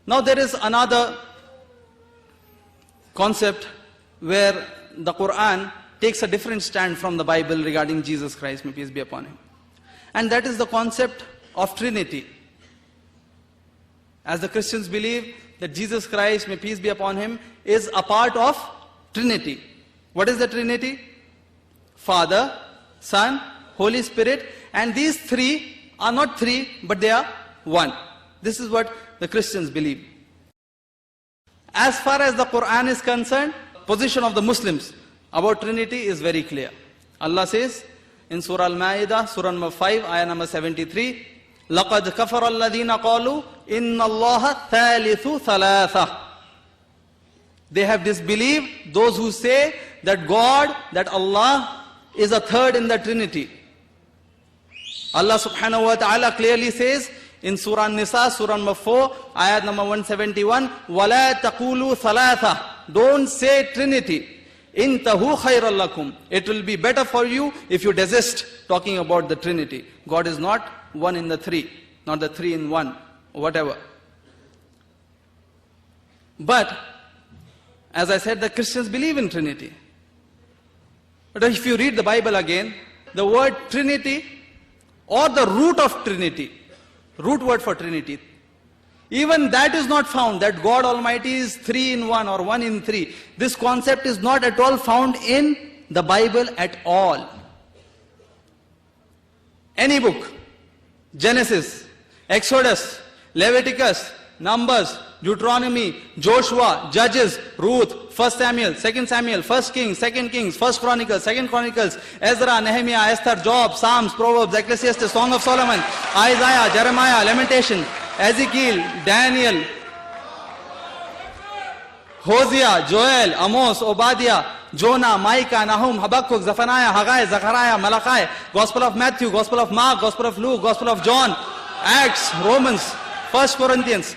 Now there is another concept where the Quran takes a different stand from the Bible regarding Jesus Christ, may peace be upon him. And that is the concept of Trinity. As the Christians believe that Jesus Christ, may peace be upon him, is a part of Trinity. What is the Trinity? Father, Son, Holy Spirit, and these three are not three, but they are one. This is what the Christians believe. As far as the Quran is concerned, position of the Muslims about Trinity is very clear. Allah says in Surah Al-Ma'idah, Surah number 5, ayah number 73, لَقَدْ كَفَرَ الَّذِينَ قَالُوا إِنَّ اللَّهَ ثَالِثُ ثَلَاثَةٍ. They have disbelieved those who say that God, that Allah is a third in the Trinity. Allah subhanahu wa ta'ala clearly says in Surah An-Nisa, Surah number 4, ayat number 171, وَلَا تَقُولُوا ثَلَاثَةٍ. Don't say Trinity. إِنْتَهُ خَيْرًا لَكُمْ. It will be better for you if you desist talking about the Trinity. God is not one in the three, not the three in one, or whatever. But, as I said, the Christians believe in Trinity. But if you read the Bible again, the word Trinity, or the root of Trinity, root word for Trinity, even that is not found, that God Almighty is three in one or one in three. This concept is not at all found in the Bible at all. Any book, Genesis, Exodus, Leviticus, Numbers, Deuteronomy, Joshua, Judges, Ruth, 1 Samuel, 2 Samuel, 1 Kings, 2 Kings, 1 Chronicles, 2 Chronicles, Ezra, Nehemiah, Esther, Job, Psalms, Proverbs, Ecclesiastes, Song of Solomon, Isaiah, Jeremiah, Lamentation, Ezekiel, Daniel, Hosea, Joel, Amos, Obadiah, Jonah, Micah, Nahum, Habakkuk, Zephaniah, Haggai, Zechariah, Malachi, Gospel of Matthew, Gospel of Mark, Gospel of Luke, Gospel of John, Acts, Romans, 1 Corinthians,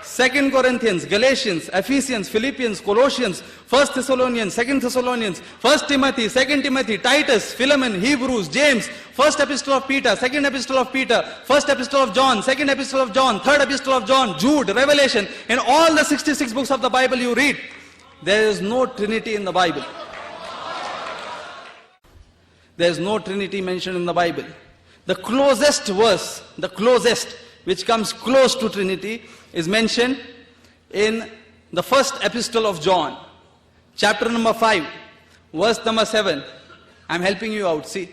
2 Corinthians, Galatians, Ephesians, Philippians, Colossians, 1 Thessalonians, 2 Thessalonians, 1 Timothy, 2 Timothy, Titus, Philemon, Hebrews, James, 1st Epistle of Peter, 2nd Epistle of Peter, 1st Epistle of John, 2nd Epistle of John, 3rd Epistle of John, Jude, Revelation. In all the 66 books of the Bible you read, there is no Trinity in the Bible. There is no Trinity mentioned in the Bible. The closest verse, the closest, which comes close to Trinity, is mentioned in the 1st Epistle of John, chapter number 5, verse number 7. I'm helping you out, see.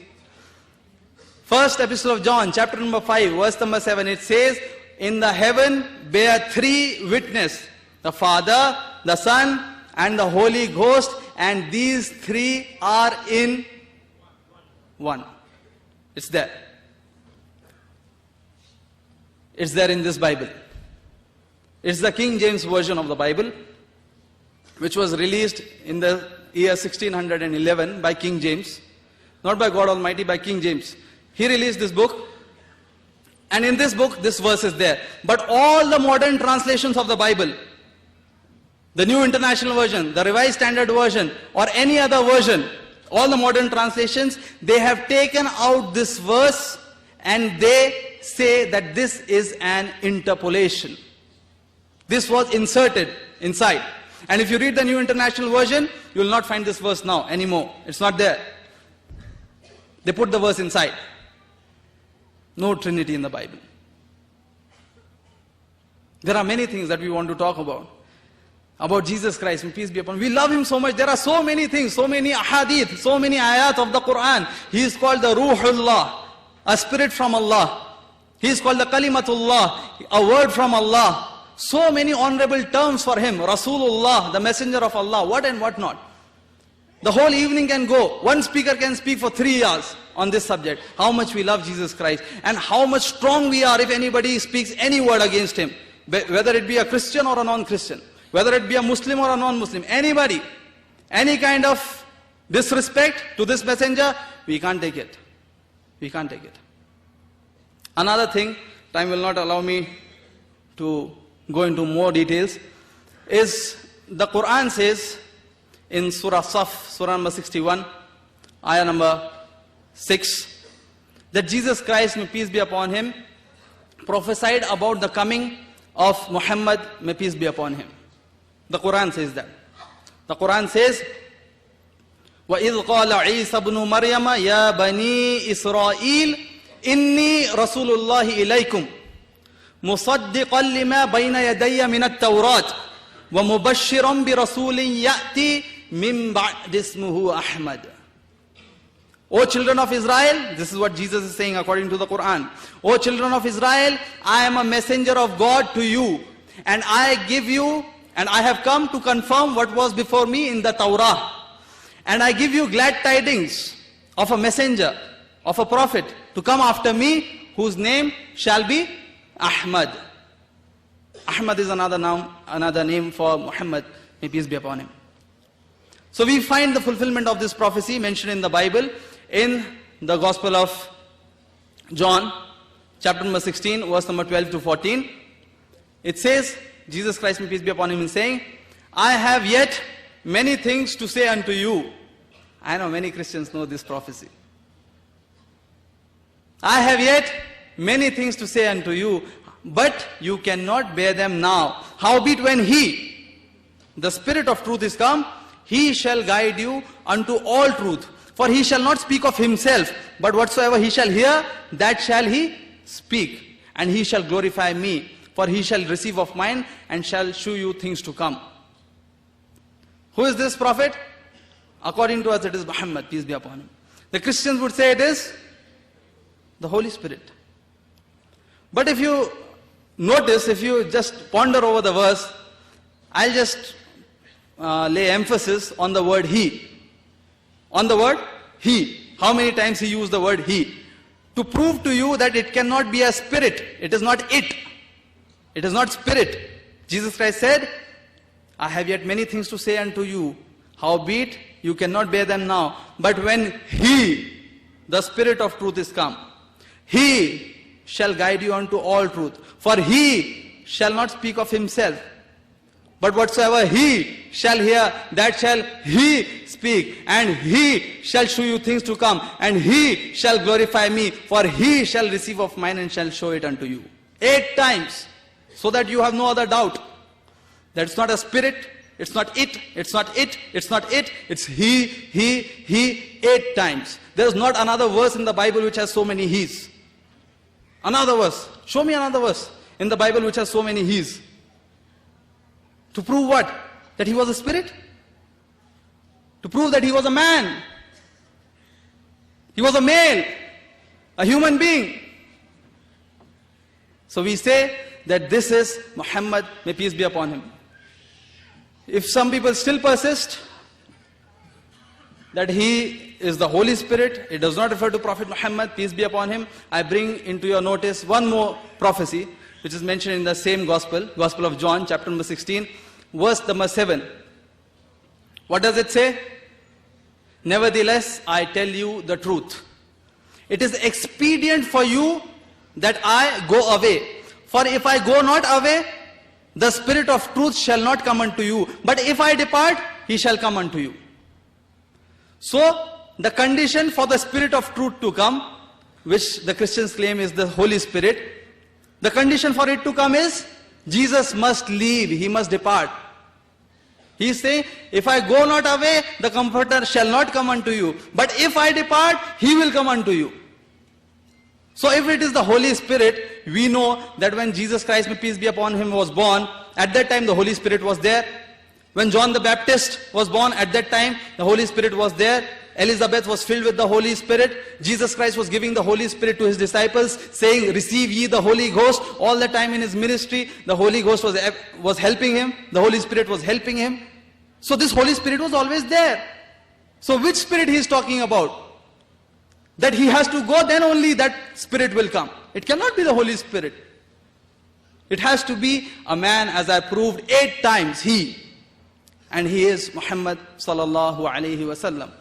1st Epistle of John, chapter number 5, verse number 7, it says, in the heaven bear three witness, the Father, the Son, and the Holy Ghost, and these three are in one. It's there. It's there in this Bible. It's the King James Version of the Bible, which was released in the year 1611 by King James. Not by God Almighty, by King James. He released this book, and in this book, this verse is there. But all the modern translations of the Bible, the New International Version, the Revised Standard Version, or any other version, all the modern translations, they have taken out this verse and they say that this is an interpolation. This was inserted inside. And if you read the New International Version, you will not find this verse now anymore. It's not there. They put the verse inside. No Trinity in the Bible. There are many things that we want to talk about Jesus Christ, and peace be upon him. We love him so much. There are so many things, so many ahadith, so many ayat of the Quran. He is called the Ruhullah, a spirit from Allah. He is called the Kalimatullah, a word from Allah. So many honorable terms for him. Rasulullah, the messenger of Allah, what and what not. The whole evening can go. One speaker can speak for 3 hours on this subject. How much we love Jesus Christ, and how much strong we are if anybody speaks any word against him. Whether it be a Christian or a non-Christian. Whether it be a Muslim or a non-Muslim. Anybody. Any kind of disrespect to this messenger, we can't take it. We can't take it. Another thing, time will not allow me to go into more details, is the Quran says in Surah Saf, Surah number 61, ayah number 6, that Jesus Christ, may peace be upon him, prophesied about the coming of Muhammad, may peace be upon him. The Quran says that. The Quran says, وَإِذْ قَالَ عِيسَى بْنُ مَرْيَمَ يَا بَنِي إِسْرَائِيلَ إِنِّي رَسُولُ اللَّهِ إِلَيْكُمْ مُصَدِّقًا لِمَا بَيْنَ يَدَيَّ مِنَ التَّوْرَاةِ وَمُبَشِّرًا بِرَسُولٍ يَأْتِي مِنْ بَعْدِ اسْمُهُ أَحْمَدَ. O children of Israel, this is what Jesus is saying according to the Quran. O children of Israel, I am a messenger of God to you, and I give you, and I have come to confirm what was before me in the Torah. And I give you glad tidings of a messenger, of a prophet, to come after me, whose name shall be Ahmad. Ahmad is another name for Muhammad, may peace be upon him. So we find the fulfillment of this prophecy mentioned in the Bible in the Gospel of John, chapter number 16, verse number 12 to 14. It says, Jesus Christ, may peace be upon him, is saying, I have yet many things to say unto you. I know many Christians know this prophecy. I have yet many things to say unto you, but you cannot bear them now. Howbeit when He, the Spirit of truth, is come, He shall guide you unto all truth. For He shall not speak of Himself, but whatsoever He shall hear, that shall He speak. And He shall glorify me, for He shall receive of mine, and shall shew you things to come. Who is this prophet? According to us, it is Muhammad, peace be upon him. The Christians would say it is the Holy Spirit. But if you notice, if you just ponder over the verse, I'll just lay emphasis on the word He. On the word He. How many times He used the word He? To prove to you that it cannot be a spirit. It is not it. It is not spirit. Jesus Christ said, I have yet many things to say unto you, howbeit you cannot bear them now. But when He, the Spirit of truth, is come, He shall guide you unto all truth. For He shall not speak of Himself, but whatsoever He shall hear, that shall He speak. And He shall shew you things to come, and He shall glorify me, for He shall receive of mine and shall show it unto you. 8 times, so that you have no other doubt. That it's not a spirit, it's not it, it's not it, it's not it, it's He, 8 times. There's not another verse in the Bible which has so many He's. Another verse. Show me another verse in the Bible which has so many He's. To prove what? That He was a spirit? To prove that He was a man. He was a male, a human being. So we say that this is Muhammad, may peace be upon him. If some people still persist that He is the Holy Spirit, it does not refer to Prophet Muhammad, peace be upon him, I bring into your notice one more prophecy which is mentioned in the same Gospel, Gospel of John, chapter number 16, verse number 7. What does it say? Nevertheless, I tell you the truth. It is expedient for you that I go away. For if I go not away, the Spirit of truth shall not come unto you. But if I depart, He shall come unto you. So, the condition for the Spirit of truth to come, which the Christians claim is the Holy Spirit, the condition for it to come is, Jesus must leave, He must depart. He is saying, if I go not away, the Comforter shall not come unto you. But if I depart, He will come unto you. So if it is the Holy Spirit, we know that when Jesus Christ, may peace be upon Him, was born, at that time the Holy Spirit was there. When John the Baptist was born, at that time the Holy Spirit was there. Elizabeth was filled with the Holy Spirit. Jesus Christ was giving the Holy Spirit to His disciples, saying, receive ye the Holy Ghost. All the time in His ministry, the Holy Ghost was helping Him. The Holy Spirit was helping Him. So this Holy Spirit was always there. So which Spirit He is talking about? That He has to go, then only that Spirit will come. It cannot be the Holy Spirit. It has to be a man, as I proved 8 times, He. And He is Muhammad sallallahu alayhi wasallam.